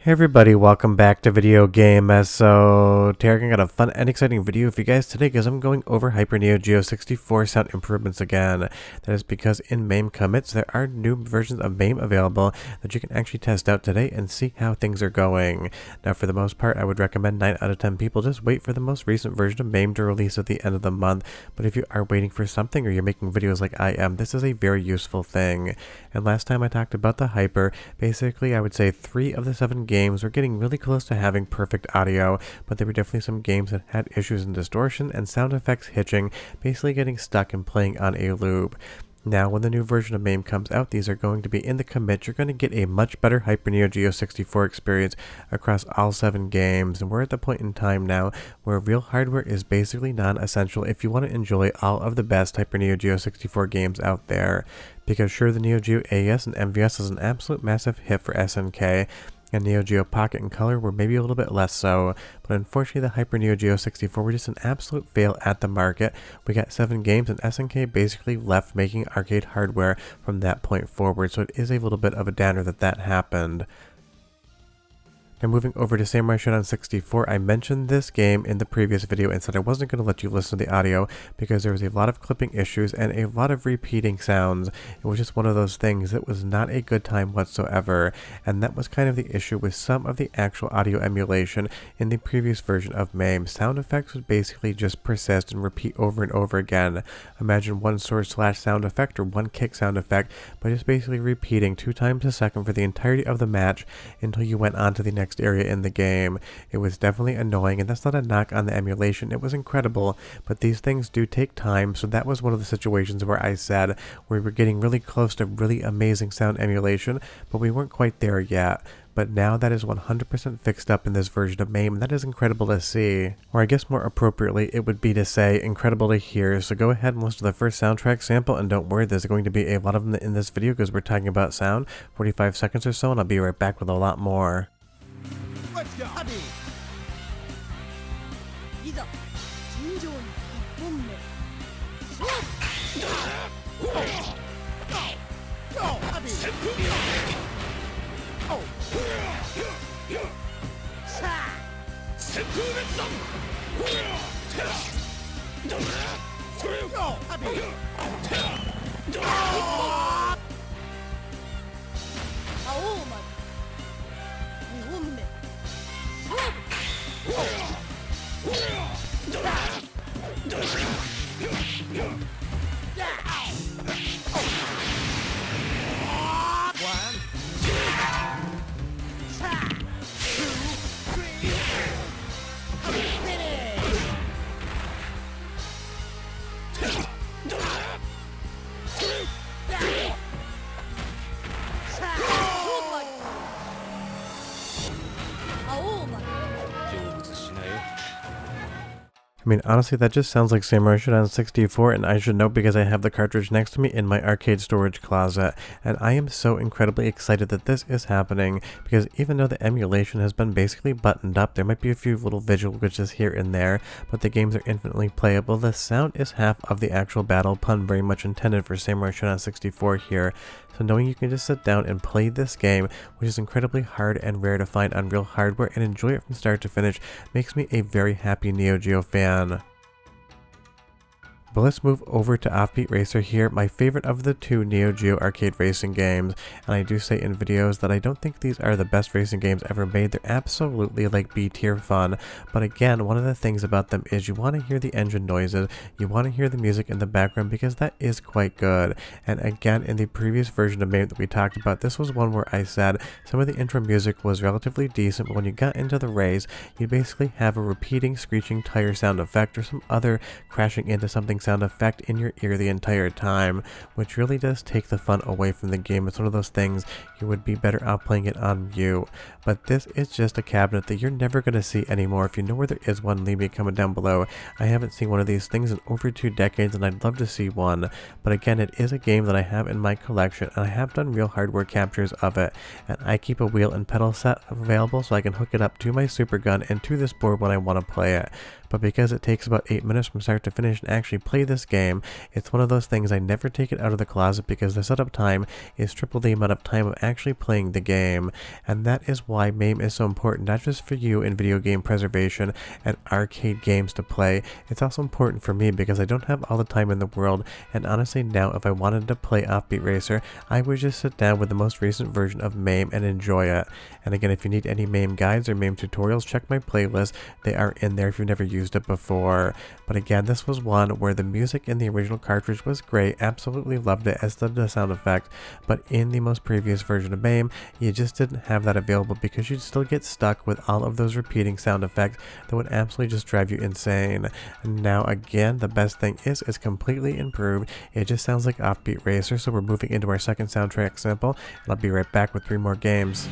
Hey everybody, welcome back to Video Game. So Tarek got a fun and exciting video for you guys today because I'm going over Hyper Neo Geo 64 sound improvements again. That is because in MAME commits there are new versions of MAME available that you can actually test out today and see how things are going. Now for the most part I would recommend 9 out of 10 people just wait for the most recent version of MAME to release at the end of the month, but if you are waiting for something or you're making videos like I am, this is a very useful thing. And last time I talked about the Hyper, basically I would say 3 of the 7 games were getting really close to having perfect audio, but there were definitely some games that had issues in distortion and sound effects hitching, basically getting stuck and playing on a loop. Now, when the new version of MAME comes out, these are going to be in the commit. You're going to get a much better Hyper Neo Geo 64 experience across all 7 games, and we're at the point in time now where real hardware is basically non-essential if you want to enjoy all of the best Hyper Neo Geo 64 games out there. Because sure, the Neo Geo AES and MVS is an absolute massive hit for SNK, and Neo Geo Pocket and Color were maybe a little bit less so, but unfortunately the Hyper Neo Geo 64 were just an absolute fail at the market. We got 7 games and SNK basically left making arcade hardware from that point forward, so it is a little bit of a downer that happened. Now moving over to Samurai Shodown 64, I mentioned this game in the previous video and said I wasn't going to let you listen to the audio because there was a lot of clipping issues and a lot of repeating sounds. It was just one of those things that was not a good time whatsoever, and that was kind of the issue with some of the actual audio emulation in the previous version of MAME. Sound effects would basically just persist and repeat over and over again. Imagine one sword slash sound effect or one kick sound effect, but just basically repeating 2 times a second for the entirety of the match until you went on to the next area in the game. It was definitely annoying, and that's not a knock on the emulation. It was incredible, but these things do take time, so that was one of the situations where I said we were getting really close to really amazing sound emulation, but we weren't quite there yet. But now that is 100% fixed up in this version of MAME, and that is incredible to see. Or I guess more appropriately, it would be to say incredible to hear. So go ahead and listen to the first soundtrack sample, and don't worry, there's going to be a lot of them in this video because we're talking about sound, 45 seconds or so, and I'll be right back with a lot more. Let's go. I mean, honestly, that just sounds like Samurai Shodown 64, and I should know because I have the cartridge next to me in my arcade storage closet, and I am so incredibly excited that this is happening, because even though the emulation has been basically buttoned up, there might be a few little visual glitches here and there, but the games are infinitely playable. The sound is half of the actual battle, pun very much intended for Samurai Shodown 64 here. So knowing you can just sit down and play this game, which is incredibly hard and rare to find on real hardware, and enjoy it from start to finish, makes me a very happy Neo Geo fan. But let's move over to Offbeat Racer here, my favorite of the 2 Neo Geo arcade racing games, and I do say in videos that I don't think these are the best racing games ever made. They're absolutely like B-tier fun, but again, one of the things about them is you want to hear the engine noises, you want to hear the music in the background because that is quite good. And again, in the previous version of MAME that we talked about, this was one where I said some of the intro music was relatively decent, but when you got into the race, you basically have a repeating screeching tire sound effect or some other crashing into something sound effect in your ear the entire time, which really does take the fun away from the game. It's one of those things you would be better off playing it on mute. But this is just a cabinet that you're never going to see anymore. If you know where there is one, leave me a comment down below. I haven't seen one of these things in over 2 decades, and I'd love to see one. But again, it is a game that I have in my collection, and I have done real hardware captures of it, and I keep a wheel and pedal set available so I can hook it up to my super gun and to this board when I want to play it. but because it takes about 8 minutes from start to finish and actually play this game, it's one of those things I never take it out of the closet because the setup time is triple the amount of time of actually playing the game. And that is why MAME is so important, not just for you in video game preservation and arcade games to play, it's also important for me because I don't have all the time in the world, and honestly now if I wanted to play Offbeat Racer, I would just sit down with the most recent version of MAME and enjoy it. And again, if you need any MAME guides or MAME tutorials, check my playlist, they are in there if you've never used it before. But again, this was one where the music in the original cartridge was great, absolutely loved it, as did the sound effect, but in the most previous version of MAME, you just didn't have that available because you'd still get stuck with all of those repeating sound effects that would absolutely just drive you insane. And now again, the best thing is it's completely improved, it just sounds like Offbeat Racer, so we're moving into our second soundtrack sample, and I'll be right back with 3 more games.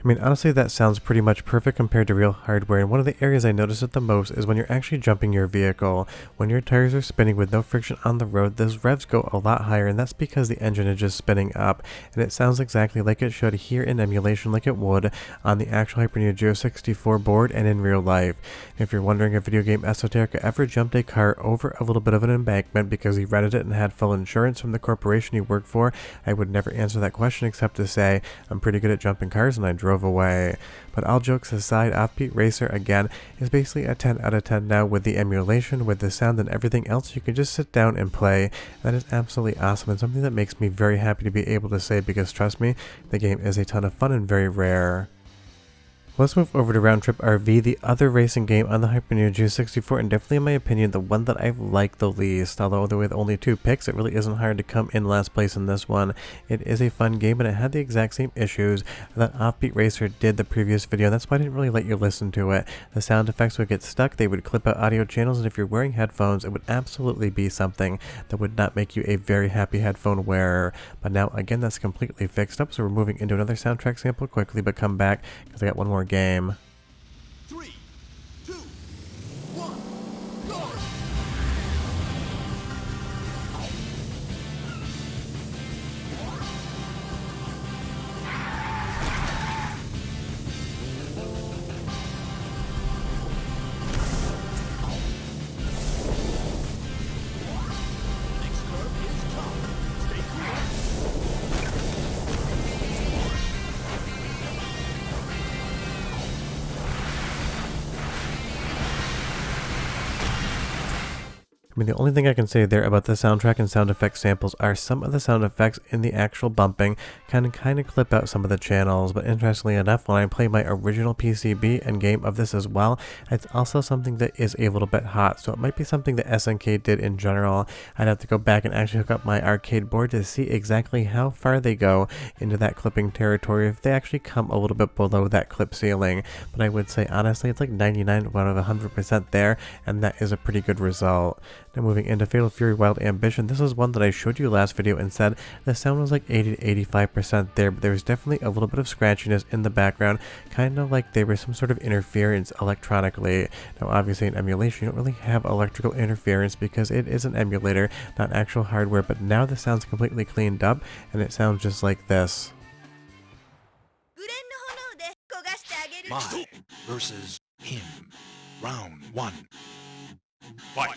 I mean, honestly, that sounds pretty much perfect compared to real hardware, and one of the areas I notice it the most is when you're actually jumping your vehicle. When your tires are spinning with no friction on the road, those revs go a lot higher, and that's because the engine is just spinning up, and it sounds exactly like it should here in emulation, like it would on the actual Hyper Neo Geo 64 board and in real life. If you're wondering if Video Game Esoterica ever jumped a car over a little bit of an embankment because he rented it and had full insurance from the corporation he worked for, I would never answer that question except to say, I'm pretty good at jumping cars and I drove away. But all jokes aside, Offbeat Racer again is basically a 10 out of 10 now with the emulation, with the sound and everything else. You can just sit down and play. That is absolutely awesome and something that makes me very happy to be able to say because trust me, the game is a ton of fun and very rare. Let's move over to Round Trip RV, the other racing game on the Hyper Neo Geo 64, and definitely in my opinion the one that I like the least. Although with only 2 picks, it really isn't hard to come in last place in this one. It is a fun game, and it had the exact same issues that Offbeat Racer did the previous video, and that's why I didn't really let you listen to it. The sound effects would get stuck, they would clip out audio channels, and if you're wearing headphones, it would absolutely be something that would not make you a very happy headphone wearer. But now again, that's completely fixed up, so we're moving into another soundtrack sample quickly, but come back because I got one more game. 3, 2, 1, go! Next curve is tough. Stay clear. I mean, the only thing I can say there about the soundtrack and sound effect samples are some of the sound effects in the actual bumping kind of clip out some of the channels, but interestingly enough, when I play my original PCB and game of this as well, it's also something that is a little bit hot, so it might be something that SNK did in general. I'd have to go back and actually hook up my arcade board to see exactly how far they go into that clipping territory, if they actually come a little bit below that clip ceiling, but I would say honestly it's like 99 out of 100% there, and that is a pretty good result. Now moving into Fatal Fury Wild Ambition, this is one that I showed you last video and said the sound was like 80 to 85% there, but there was definitely a little bit of scratchiness in the background, kind of like there was some sort of interference electronically. Now obviously in emulation you don't really have electrical interference because it is an emulator, not actual hardware, but now the sound's completely cleaned up and it sounds just like this. My versus him. Round 1. Fight.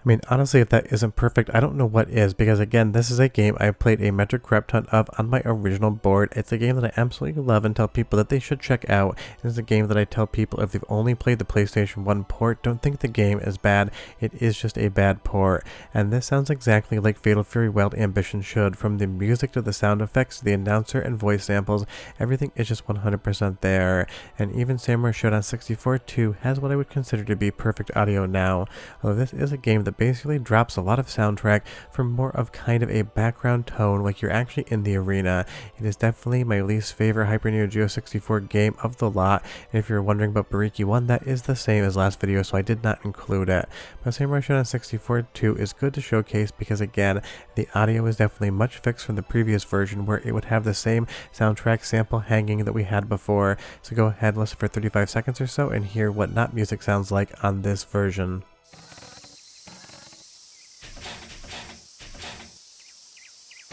I mean, honestly, if that isn't perfect, I don't know what is, because again, this is a game I played a metric crap ton of on my original board. It's a game that I absolutely love and tell people that they should check out. It's a game that I tell people if they've only played the PlayStation 1 port, don't think the game is bad. It is just a bad port. And this sounds exactly like Fatal Fury Wild Ambition should. From the music to the sound effects, the announcer and voice samples, everything is just 100% there. And even Samurai Shodown 64 2 has what I would consider to be perfect audio now. Although this is a game that basically drops a lot of soundtrack for more of kind of a background tone like you're actually in the arena. It is definitely my least favorite Hyper Neo Geo 64 game of the lot, and if you're wondering about Bariki 1, that is the same as last video, so I did not include it. But Samurai Shodown 64 2 is good to showcase because again, the audio is definitely much fixed from the previous version where it would have the same soundtrack sample hanging that we had before. So go ahead, listen for 35 seconds or so and hear what not music sounds like on this version.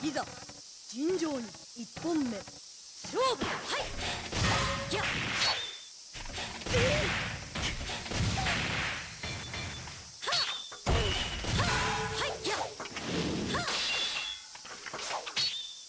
いざ尋常に1本目勝負はいやっはいやっはい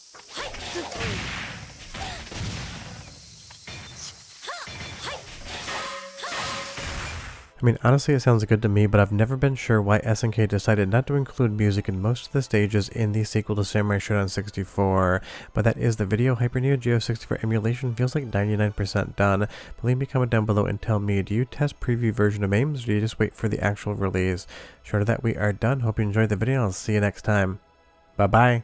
I mean, honestly, it sounds good to me, but I've never been sure why SNK decided not to include music in most of the stages in the sequel to Samurai Shodown 64. But that is the video. Hyper Neo Geo 64 emulation feels like 99% done. But leave me a comment down below and tell me, do you test preview version of MAMEs or do you just wait for the actual release? Short of that, we are done. Hope you enjoyed the video and I'll see you next time. Bye bye.